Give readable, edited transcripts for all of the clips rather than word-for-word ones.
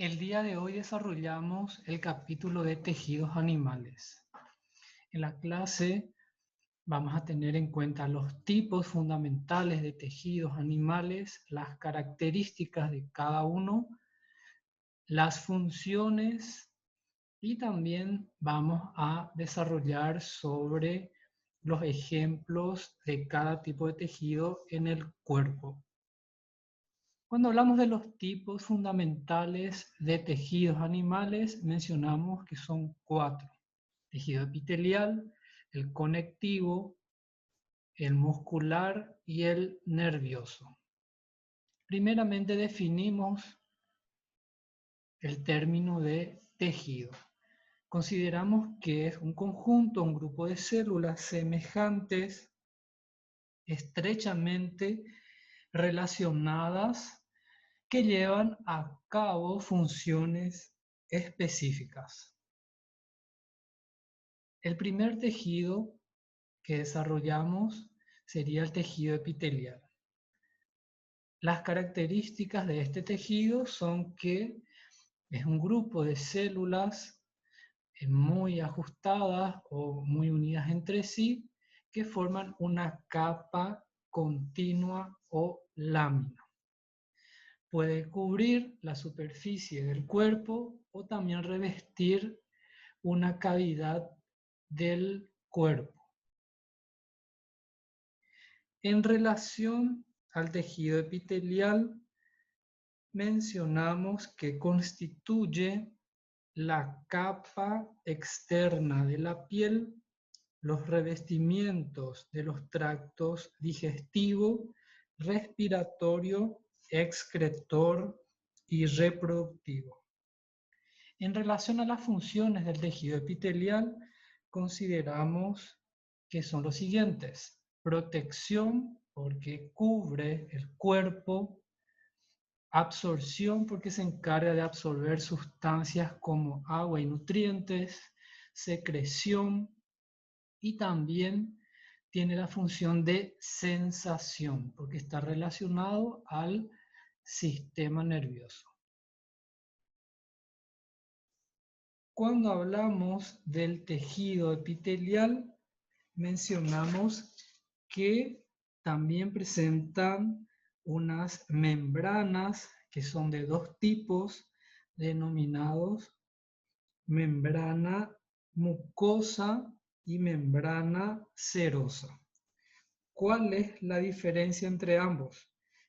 El día de hoy desarrollamos el capítulo de tejidos animales. En la clase vamos a tener en cuenta los tipos fundamentales de tejidos animales, las características de cada uno, las funciones y también vamos a desarrollar sobre los ejemplos de cada tipo de tejido en el cuerpo. Cuando hablamos de los tipos fundamentales de tejidos animales, mencionamos que son 4. Tejido epitelial, el conectivo, el muscular y el nervioso. Primeramente definimos el término de tejido. Consideramos que es un conjunto, un grupo de células semejantes, estrechamente relacionadas, que llevan a cabo funciones específicas. El primer tejido que desarrollamos sería el tejido epitelial. Las características de este tejido son que es un grupo de células muy ajustadas o muy unidas entre sí que forman una capa continua o lámina. Puede cubrir la superficie del cuerpo o también revestir una cavidad del cuerpo. En relación al tejido epitelial, mencionamos que constituye la capa externa de la piel, los revestimientos de los tractos digestivo, respiratorio, excretor y reproductivo. En relación a las funciones del tejido epitelial, consideramos que son los siguientes: protección, porque cubre el cuerpo; absorción, porque se encarga de absorber sustancias como agua y nutrientes; secreción, y también tiene la función de sensación, porque está relacionado al sistema nervioso. Cuando hablamos del tejido epitelial, mencionamos que también presentan unas membranas que son de dos tipos, denominados membrana mucosa y membrana serosa. ¿Cuál es la diferencia entre ambos?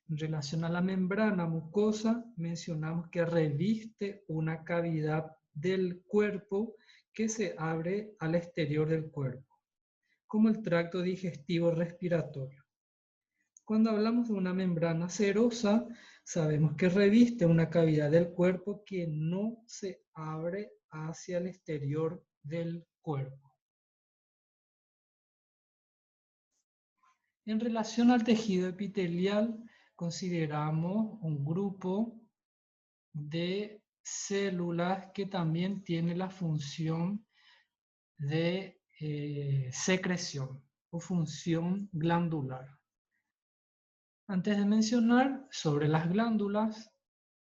En relación a la membrana mucosa, mencionamos que reviste una cavidad del cuerpo que se abre al exterior del cuerpo, como el tracto digestivo respiratorio. Cuando hablamos de una membrana serosa, sabemos que reviste una cavidad del cuerpo que no se abre hacia el exterior del cuerpo. En relación al tejido epitelial, consideramos un grupo de células que también tiene la función de secreción o función glandular. Antes de mencionar sobre las glándulas,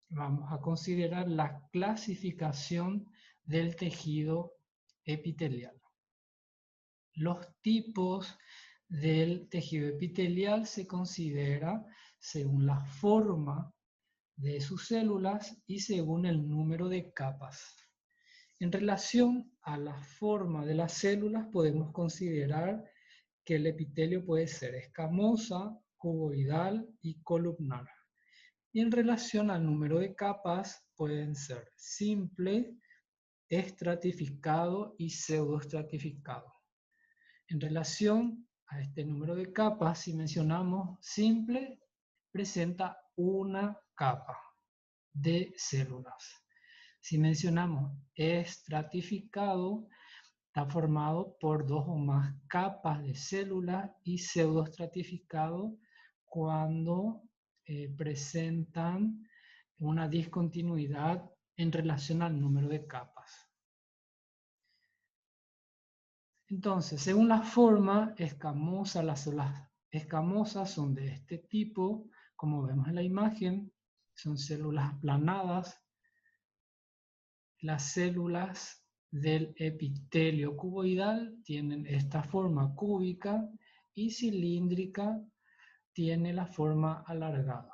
vamos a considerar la clasificación del tejido epitelial. Los tipos del tejido epitelial se considera según la forma de sus células y según el número de capas. En relación a la forma de las células, podemos considerar que el epitelio puede ser escamosa, cuboidal y columnar. Y en relación al número de capas, pueden ser simple, estratificado y pseudoestratificado. En relación a este número de capas, si mencionamos simple, presenta una capa de células. Si mencionamos estratificado, está formado por dos o más capas de células, y pseudoestratificado cuando presentan una discontinuidad en relación al número de capas. Entonces, según la forma escamosa, las células escamosas son de este tipo, como vemos en la imagen, son células aplanadas, Las células del epitelio cuboidal tienen esta forma cúbica y cilíndrica tiene la forma alargada.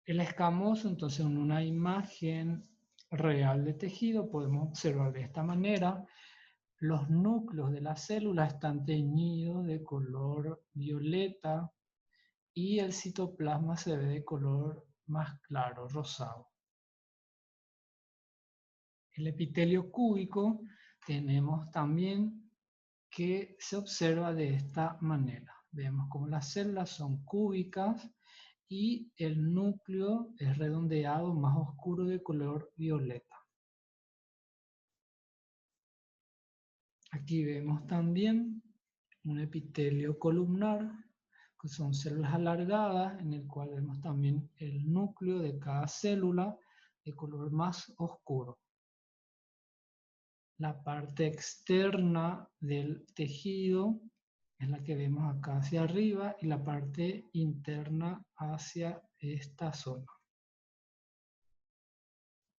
El escamoso, entonces, en una imagen real de tejido podemos observar de esta manera: los núcleos de la célula están teñidos de color violeta y el citoplasma se ve de color más claro, rosado. El epitelio cúbico tenemos también que se observa de esta manera. Vemos como las células son cúbicas y el núcleo es redondeado, más oscuro, de color violeta. Aquí vemos también un epitelio columnar, que son células alargadas, en el cual vemos también el núcleo de cada célula de color más oscuro. La parte externa del tejido es la que vemos acá hacia arriba y la parte interna hacia esta zona.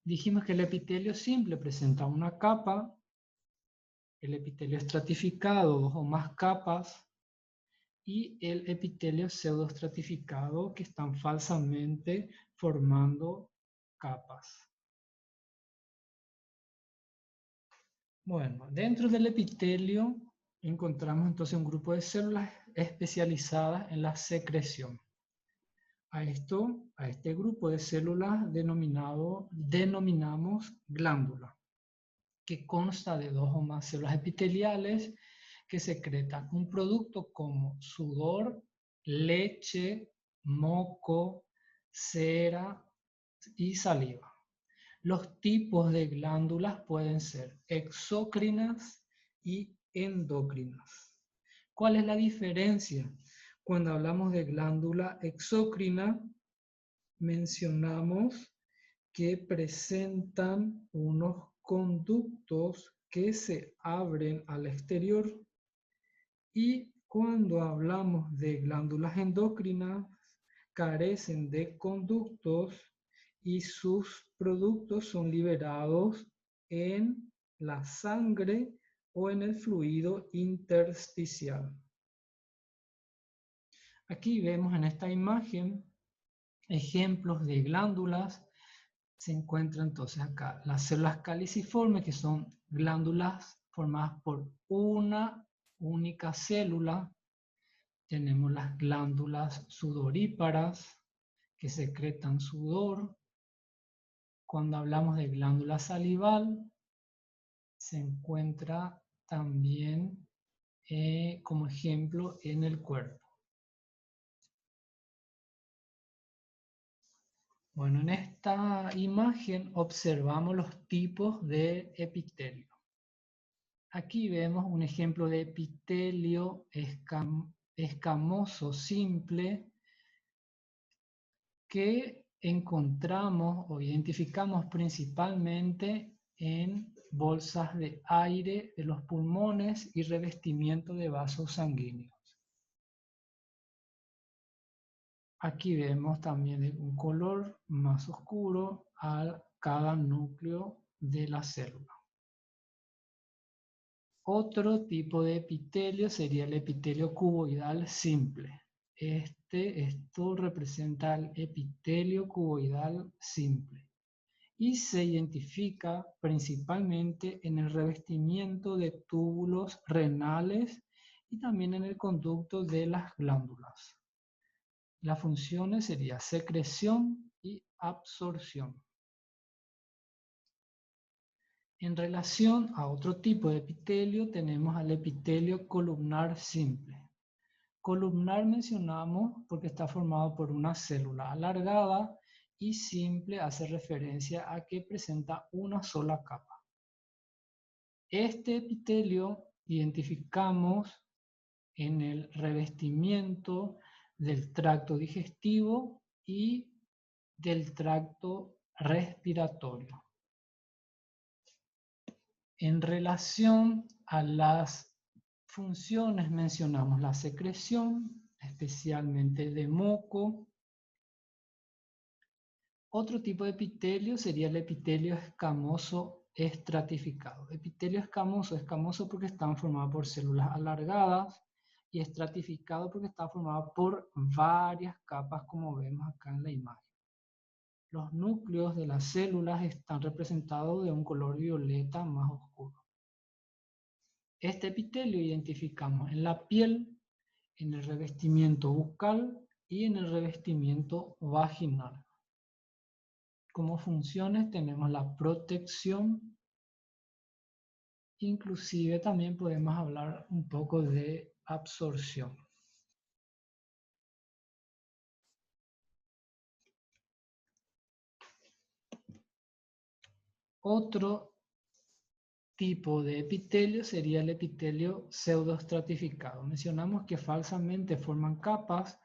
Dijimos que el epitelio simple presenta una capa, el epitelio estratificado 2 o más capas y el epitelio pseudoestratificado, que están falsamente formando capas. Bueno, dentro del epitelio encontramos entonces un grupo de células especializadas en la secreción. A este grupo de células denominamos glándula, que consta de 2 o más células epiteliales que secretan un producto como sudor, leche, moco, cera y saliva. Los tipos de glándulas pueden ser exócrinas y endócrinas. ¿Cuál es la diferencia? Cuando hablamos de glándula exócrina, mencionamos que presentan unos conductos que se abren al exterior, y cuando hablamos de glándulas endócrinas, carecen de conductos y sus productos son liberados en la sangre o en el fluido intersticial. Aquí vemos en esta imagen ejemplos de glándulas. Se encuentran entonces acá las células caliciformes, que son glándulas formadas por una única célula. Tenemos las glándulas sudoríparas, que secretan sudor. Cuando hablamos de glándula salival, se encuentra también como ejemplo en el cuerpo. Bueno, en esta imagen observamos los tipos de epitelio. Aquí vemos un ejemplo de epitelio escamoso simple que encontramos o identificamos principalmente en bolsas de aire de los pulmones y revestimiento de vasos sanguíneos. Aquí vemos también un color más oscuro a cada núcleo de la célula. Otro tipo de epitelio sería el epitelio cuboidal simple. Esto representa el epitelio cuboidal simple y se identifica principalmente en el revestimiento de túbulos renales y también en el conducto de las glándulas. Las funciones serían secreción y absorción. En relación a otro tipo de epitelio, tenemos al epitelio columnar simple. Columnar mencionamos porque está formado por una célula alargada, y simple hace referencia a que presenta una sola capa. Este epitelio identificamos en el revestimiento del tracto digestivo y del tracto respiratorio. En relación a las funciones mencionamos la secreción, especialmente de moco. Otro tipo de epitelio sería el epitelio escamoso estratificado. Epitelio escamoso porque están formados por células alargadas, y estratificado porque está formado por varias capas, como vemos acá en la imagen. Los núcleos de las células están representados de un color violeta más oscuro. Este epitelio identificamos en la piel, en el revestimiento bucal y en el revestimiento vaginal. Como funciones tenemos la protección, inclusive también podemos hablar un poco de absorción. Otro tipo de epitelio sería el epitelio pseudoestratificado. Mencionamos que falsamente forman capas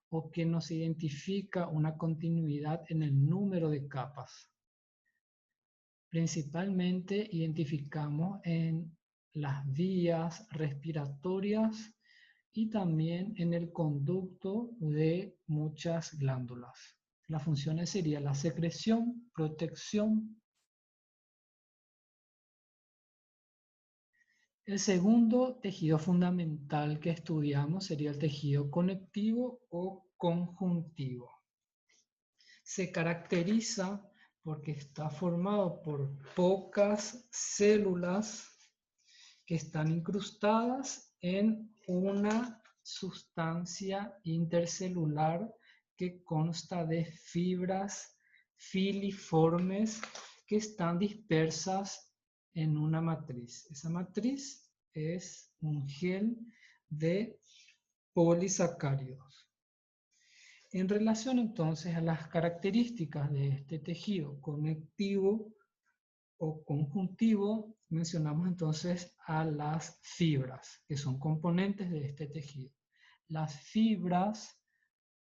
o que no se identifica una continuidad en el número de capas. Principalmente identificamos en las vías respiratorias y también en el conducto de muchas glándulas. Las funciones serían la secreción, protección. El segundo tejido fundamental que estudiamos sería el tejido conectivo o conjuntivo. Se caracteriza porque está formado por pocas células que están incrustadas en una sustancia intercelular que consta de fibras filiformes que están dispersas en una matriz. Esa matriz es un gel de polisacáridos. En relación entonces a las características de este tejido conectivo o conjuntivo, mencionamos entonces a las fibras, que son componentes de este tejido. Las fibras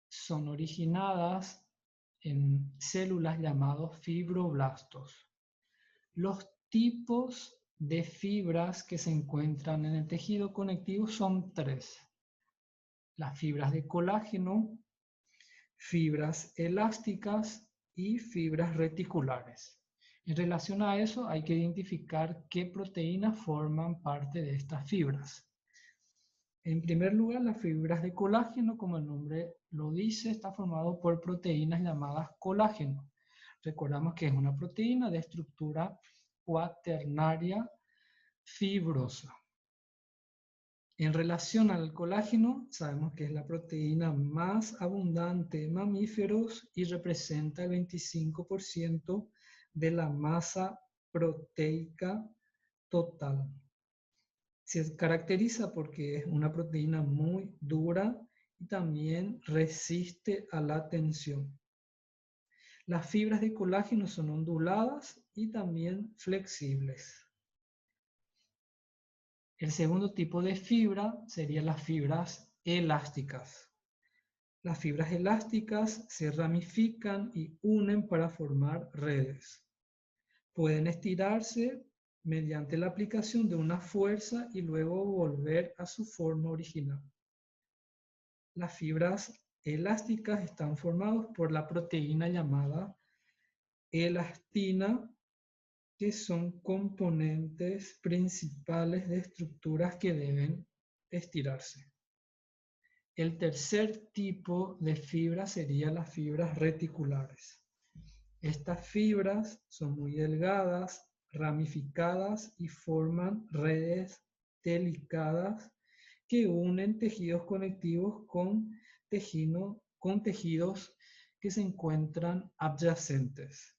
son originadas en células llamadas fibroblastos. Los tipos de fibras que se encuentran en el tejido conectivo son tres: las fibras de colágeno, fibras elásticas y fibras reticulares. En relación a eso, hay que identificar qué proteínas forman parte de estas fibras. En primer lugar, las fibras de colágeno, como el nombre lo dice, está formado por proteínas llamadas colágeno. Recordamos que es una proteína de estructura cuaternaria fibrosa. En relación al colágeno, sabemos que es la proteína más abundante en mamíferos y representa el 25% de la masa proteica total. Se caracteriza porque es una proteína muy dura y también resiste a la tensión. Las fibras de colágeno son onduladas y también flexibles. El segundo tipo de fibra serían las fibras elásticas. Las fibras elásticas se ramifican y unen para formar redes. Pueden estirarse mediante la aplicación de una fuerza y luego volver a su forma original. Las fibras elásticas están formadas por la proteína llamada elastina, que son componentes principales de estructuras que deben estirarse. El tercer tipo de fibras serían las fibras reticulares. Estas fibras son muy delgadas, ramificadas y forman redes delicadas que unen tejidos conectivos con tejidos que se encuentran adyacentes.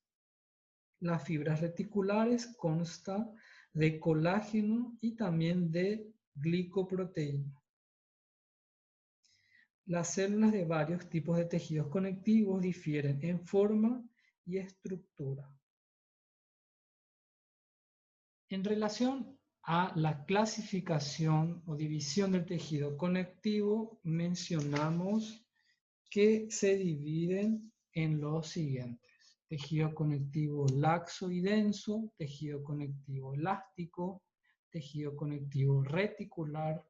Las fibras reticulares constan de colágeno y también de glicoproteína. Las células de varios tipos de tejidos conectivos difieren en forma y estructura. En relación a la clasificación o división del tejido conectivo, mencionamos que se dividen en los siguientes: tejido conectivo laxo y denso, tejido conectivo elástico, tejido conectivo reticular,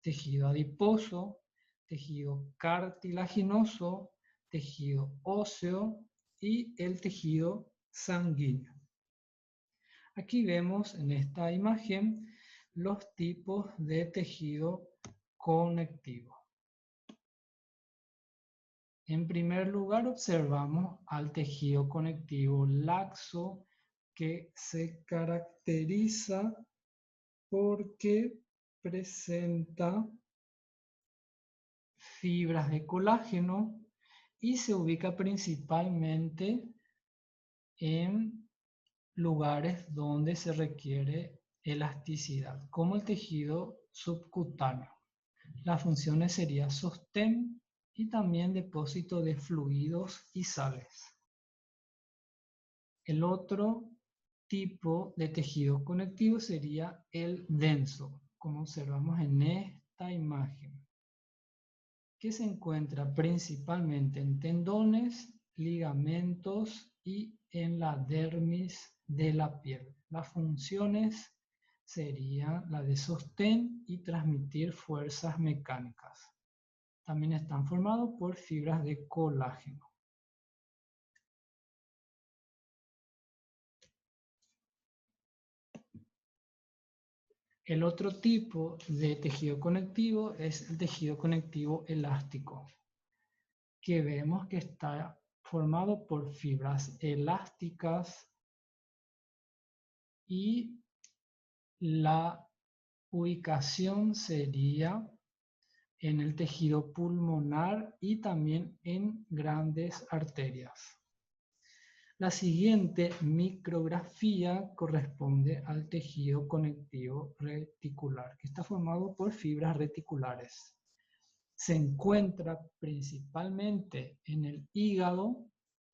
tejido adiposo, tejido cartilaginoso, tejido óseo y el tejido sanguíneo. Aquí vemos en esta imagen los tipos de tejido conectivo. En primer lugar, observamos al tejido conectivo laxo, que se caracteriza porque presenta fibras de colágeno y se ubica principalmente en lugares donde se requiere elasticidad, como el tejido subcutáneo. Las funciones serían sostén y también depósito de fluidos y sales. El otro tipo de tejido conectivo sería el denso, como observamos en esta imagen, que se encuentra principalmente en tendones, ligamentos y en la dermis de la piel. Las funciones serían la de sostén y transmitir fuerzas mecánicas. También están formados por fibras de colágeno. El otro tipo de tejido conectivo es el tejido conectivo elástico, que vemos que está formado por fibras elásticas y la ubicación sería en el tejido pulmonar y también en grandes arterias. La siguiente micrografía corresponde al tejido conectivo reticular, que está formado por fibras reticulares. Se encuentra principalmente en el hígado,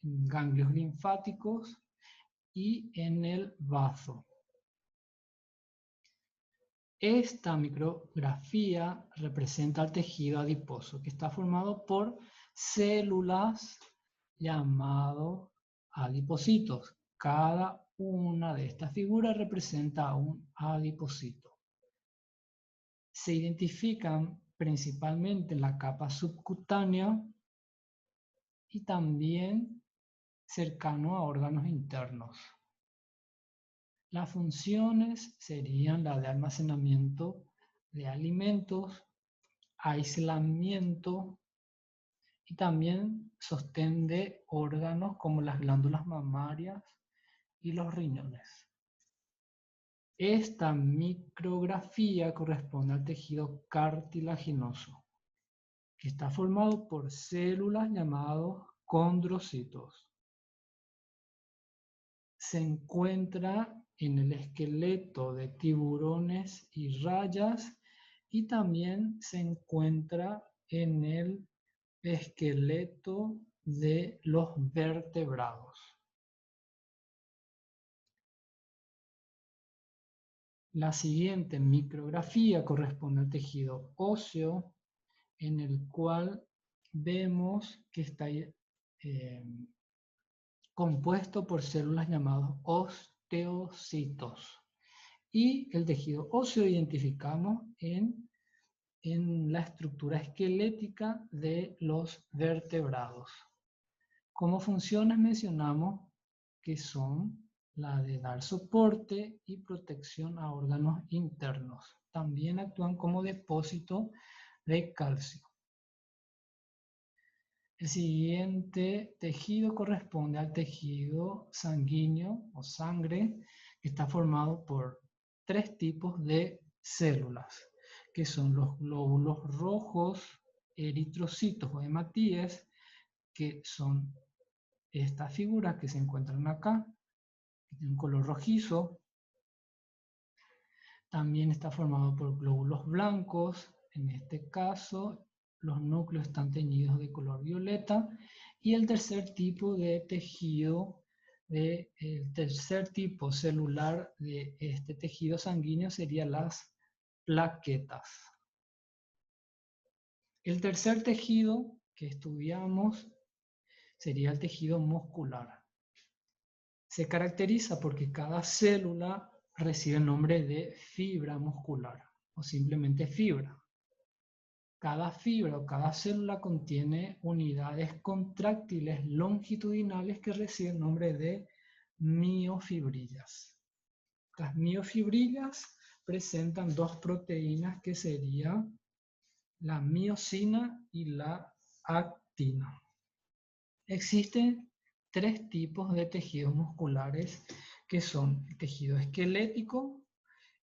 en ganglios linfáticos y en el bazo. Esta micrografía representa el tejido adiposo, que está formado por células llamadas adipocitos. Cada una de estas figuras representa un adipocito. Se identifican principalmente en la capa subcutánea y también cercano a órganos internos. Las funciones serían la de almacenamiento de alimentos, aislamiento y también sostén de órganos como las glándulas mamarias y los riñones. Esta micrografía corresponde al tejido cartilaginoso, que está formado por células llamadas condrocitos. Se encuentra en el esqueleto de tiburones y rayas y también se encuentra en el esqueleto de los vertebrados. La siguiente micrografía corresponde al tejido óseo, en el cual vemos que está compuesto por células llamadas osteocitos. Y el tejido óseo identificamos en la estructura esquelética de los vertebrados. Como funciones mencionamos que son la de dar soporte y protección a órganos internos. También actúan como depósito de calcio. El siguiente tejido corresponde al tejido sanguíneo o sangre, que está formado por tres tipos de células, que son los glóbulos rojos, eritrocitos o hematíes, que son estas figuras que se encuentran acá, que tienen un color rojizo. También está formado por glóbulos blancos, en este caso los núcleos están teñidos de color violeta. Y el tercer tipo de tejido, el tercer tipo celular de este tejido sanguíneo serían las plaquetas. El tercer tejido que estudiamos sería el tejido muscular. Se caracteriza porque cada célula recibe el nombre de fibra muscular o simplemente fibra. Cada fibra o cada célula contiene unidades contráctiles longitudinales que reciben el nombre de miofibrillas. Las miofibrillas presentan dos proteínas que serían la miosina y la actina. Existen tres tipos de tejidos musculares que son el tejido esquelético,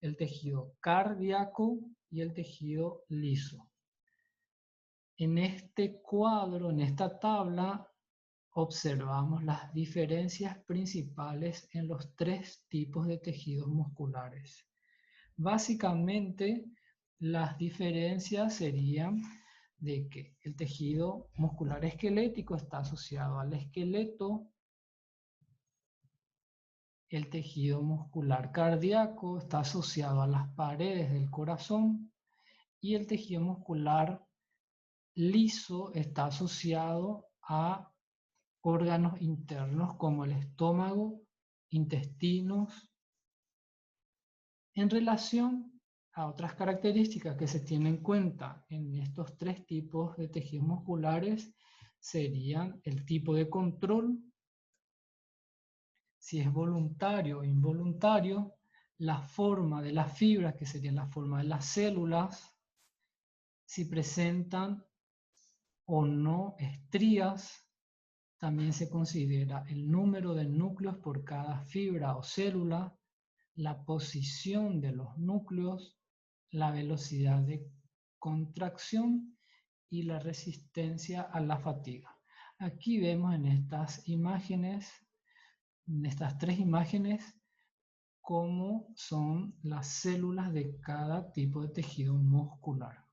el tejido cardíaco y el tejido liso. En este cuadro, en esta tabla, observamos las diferencias principales en los tres tipos de tejidos musculares. Básicamente, las diferencias serían de que el tejido muscular esquelético está asociado al esqueleto, el tejido muscular cardíaco está asociado a las paredes del corazón y el tejido muscular liso está asociado a órganos internos como el estómago, intestinos. En relación a otras características que se tienen en cuenta en estos tres tipos de tejidos musculares serían el tipo de control, si es voluntario o involuntario, la forma de las fibras, que sería la forma de las células, si presentan o no estrías. También se considera el número de núcleos por cada fibra o célula, la posición de los núcleos, la velocidad de contracción y la resistencia a la fatiga. Aquí vemos en estas imágenes, en estas tres imágenes, cómo son las células de cada tipo de tejido muscular.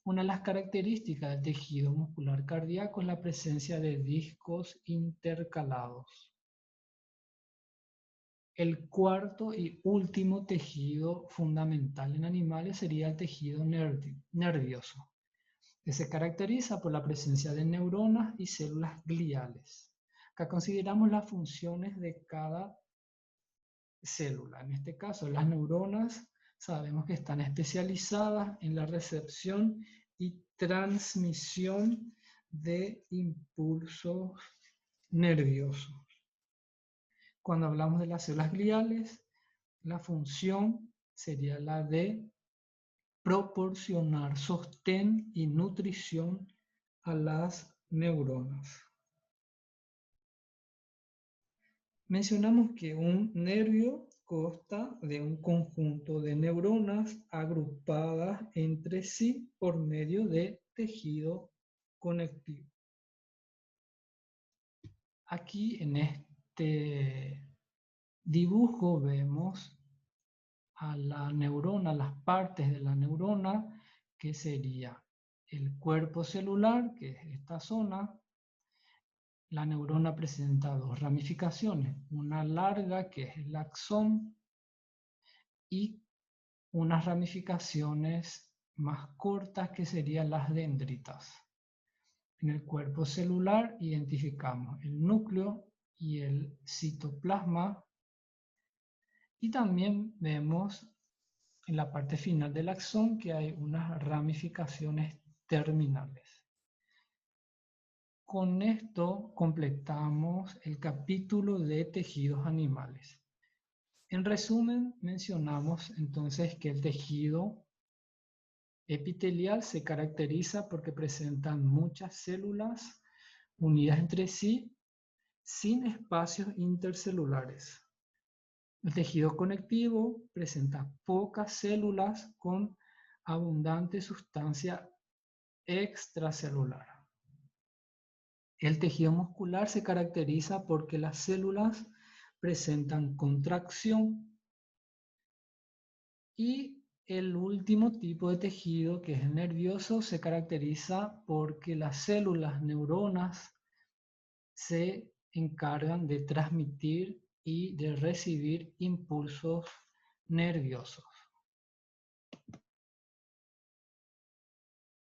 Una de las características del tejido muscular cardíaco es la presencia de discos intercalados. El cuarto y último tejido fundamental en animales sería el tejido nervioso, que se caracteriza por la presencia de neuronas y células gliales. Acá consideramos las funciones de cada célula. En este caso, las neuronas sabemos que están especializadas en la recepción y transmisión de impulsos nerviosos. Cuando hablamos de las células gliales, la función sería la de proporcionar sostén y nutrición a las neuronas. Mencionamos que un nervio consta de un conjunto de neuronas agrupadas entre sí por medio de tejido conectivo. Aquí en este dibujo vemos a la neurona, las partes de la neurona, que sería el cuerpo celular, que es esta zona. La neurona presenta dos ramificaciones, una larga, que es el axón, y unas ramificaciones más cortas, que serían las dendritas. En el cuerpo celular identificamos el núcleo y el citoplasma, y también vemos en la parte final del axón que hay unas ramificaciones terminales. Con esto completamos el capítulo de tejidos animales. En resumen, mencionamos entonces que el tejido epitelial se caracteriza porque presentan muchas células unidas entre sí sin espacios intercelulares. El tejido conectivo presenta pocas células con abundante sustancia extracelular. El tejido muscular se caracteriza porque las células presentan contracción. Y el último tipo de tejido, que es el nervioso, se caracteriza porque las células neuronas se encargan de transmitir y de recibir impulsos nerviosos.